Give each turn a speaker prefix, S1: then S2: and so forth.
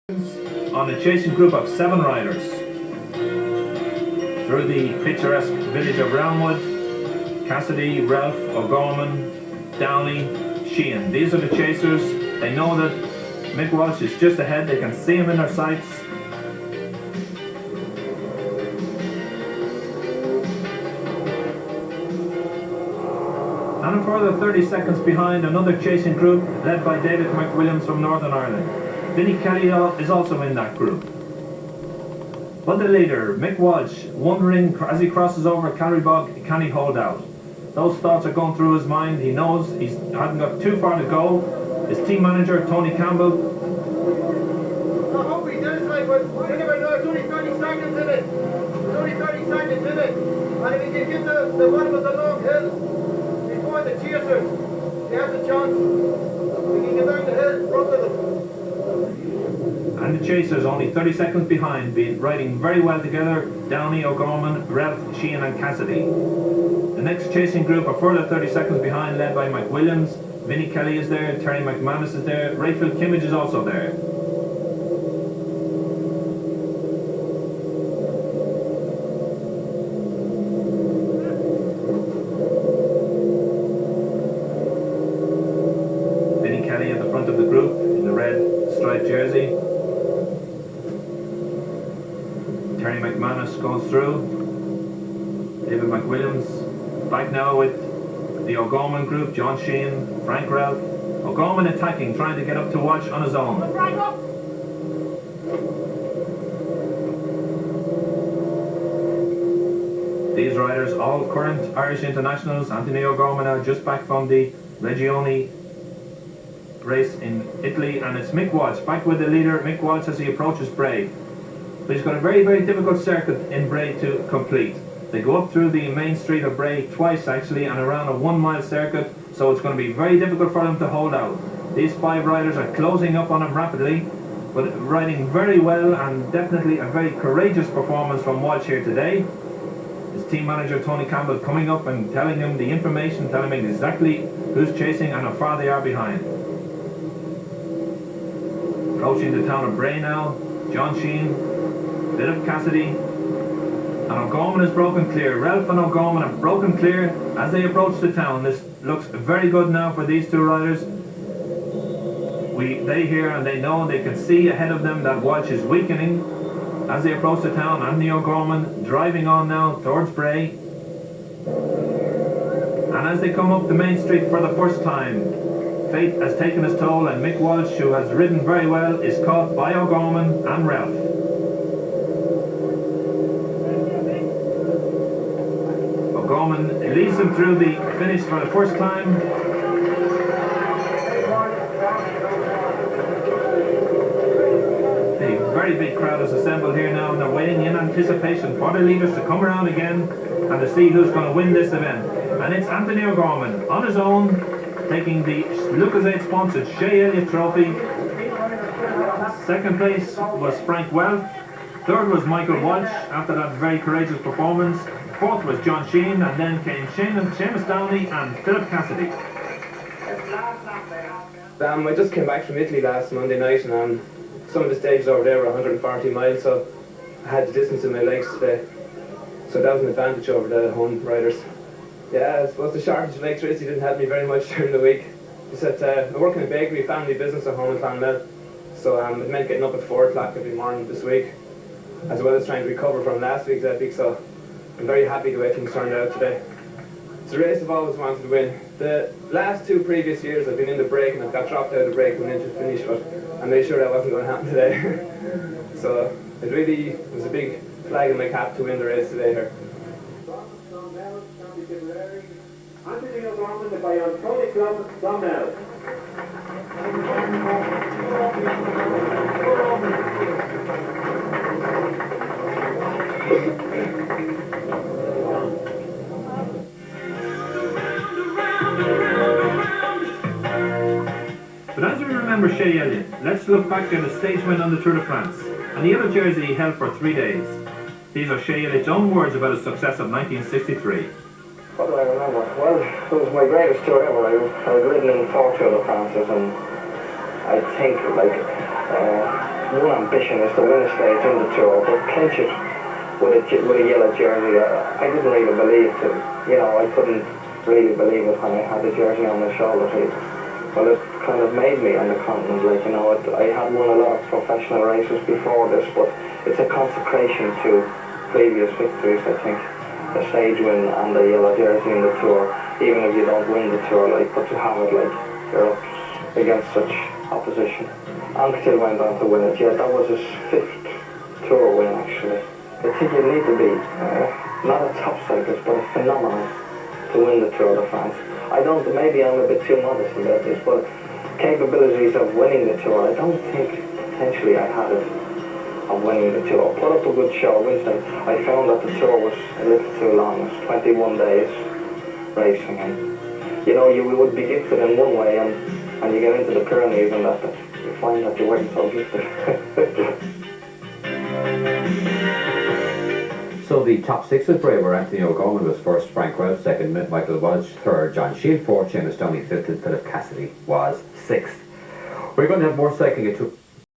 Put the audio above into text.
S1: On a chasing group of 7 riders through the picturesque village of Roundwood. Cassidy, Ralph, O'Gorman, Downey, Sheehan. These are the chasers. They know that Mick Walsh is just ahead. They can see him in their sights. And a further 30 seconds behind, another chasing group led by David McWilliams from Northern Ireland. Vinnie Kelly is also in that group. But the leader, Mick Walsh, wondering as he crosses over Carrybog, can he hold out? Those thoughts are going through his mind. He knows he hasn't got too far to go. His team manager, Tony Campbell.
S2: I hope he does, like, but you never know. It's only 30 seconds in it. It's only 30 seconds in it. And if he can get the one with the long hill before the chasers, he has a chance. If he can get down the hill in front of them.
S1: And the chasers only 30 seconds behind, riding very well together. Downey, O'Gorman, Ralph, Sheehan and Cassidy. The next chasing group are further 30 seconds behind, led by McWilliams. Vinnie Kelly is there, Terry McManus is there, Rachel Kimmage is also there. Vinnie Kelly at the front of the group in the red striped jersey. Terry McManus goes through. David McWilliams back now with the O'Gorman group, John Sheehan, Frank Ralph. O'Gorman attacking, trying to get up to Walsh on his own. These riders, all current Irish internationals. Anthony O'Gorman now just back from the Regione race in Italy, and it's Mick Walsh back with the leader, Mick Walsh, as he approaches Bray. But he's got a very, very difficult circuit in Bray to complete. They go up through the main street of Bray twice actually, and around a 1-mile circuit, so it's going to be very difficult for them to hold out. These 5 riders are closing up on him rapidly, but riding very well, and definitely a very courageous performance from Walsh here today. His team manager Tony Campbell coming up and telling him the information, telling him exactly who's chasing and how far they are behind. Approaching the town of Bray now, John Sheehan, bit of Cassidy, and O'Gorman has broken clear. Ralph and O'Gorman have broken clear as they approach the town. This looks very good now for these 2 riders. They hear and they know, they can see ahead of them that Walsh is weakening as they approach the town. Anthony O'Gorman driving on now towards Bray. And as they come up the main street for the first time, fate has taken its toll, and Mick Walsh, who has ridden very well, is caught by O'Gorman and Ralph. O'Gorman leads them through the finish for the first time. A very big crowd has assembled here now, and they're waiting in anticipation for the leaders to come around again and to see who's going to win this event. And it's Anthony O'Gorman on his own, taking the Lucozade sponsored Shay Elliott trophy. Second place was Frank Welch. Third was Michael Walsh after that very courageous performance. Fourth was John Sheehan, and then came Seamus Downey and Philip Cassidy.
S3: I just came back from Italy last Monday night, and some of the stages over there were 140 miles, so I had the distance in my legs today. So that was an advantage over the home riders. Yeah, I suppose the shortage of electricity didn't help me very much during the week. I work in a bakery, family business at home in Clonmel, so it meant getting up at 4 o'clock every morning this week, as well as trying to recover from last week's epic, so I'm very happy the way things turned out today. It's a race I've always wanted to win. The last 2 previous years I've been in the break, and I've got dropped out of the break when into the finish, but I made sure that wasn't going to happen today. So it really was a big flag in my cap to win the race today here.
S2: Anthony O'Gorman by Tony Clonmel.
S1: But as we remember Shay Elliott, let's look back at the stage win on the Tour de France. And the yellow jersey he held for 3 days. These are Shay Elliott's own words about his success of 1963.
S4: What do I remember? Well, it was my greatest tour ever. I was ridden in 4 Tour de France, and I think like one ambition is to win a stage in the Tour, but clinch it with a yellow jersey. I didn't really believe it. You know, I couldn't really believe it when I had the jersey on my shoulder. Well, it kind of made me on the continent. Like, you know, I had won a lot of professional races before this, but it's a consecration to previous victories, I think. The stage win and the yellow jersey in the Tour, even if you don't win the Tour, like, but to have it, like, you're up against such opposition. Anquetil went on to win it. Yeah, that was his 5th Tour win, actually. I think you need to be not a top cyclist, but a phenomenon to win the Tour de France. Maybe I'm a bit too modest about this, but capabilities of winning the Tour, I don't think potentially I had it of winning the Tour. Put up a good show, Winston. I found that the Tour was a little too long. It's 21 days racing, and you know, you would be gifted in one way, and you get into the Pyrenees and that you find that you weren't so gifted.
S5: So the top 6 was Braver. Anthony O'Gorman was first, Frank Welch second, Michael Walsh third, John Shield fourth, Seamus Stoney fifth, and Philip Cassidy was 6th. We're going to have more cycling. It took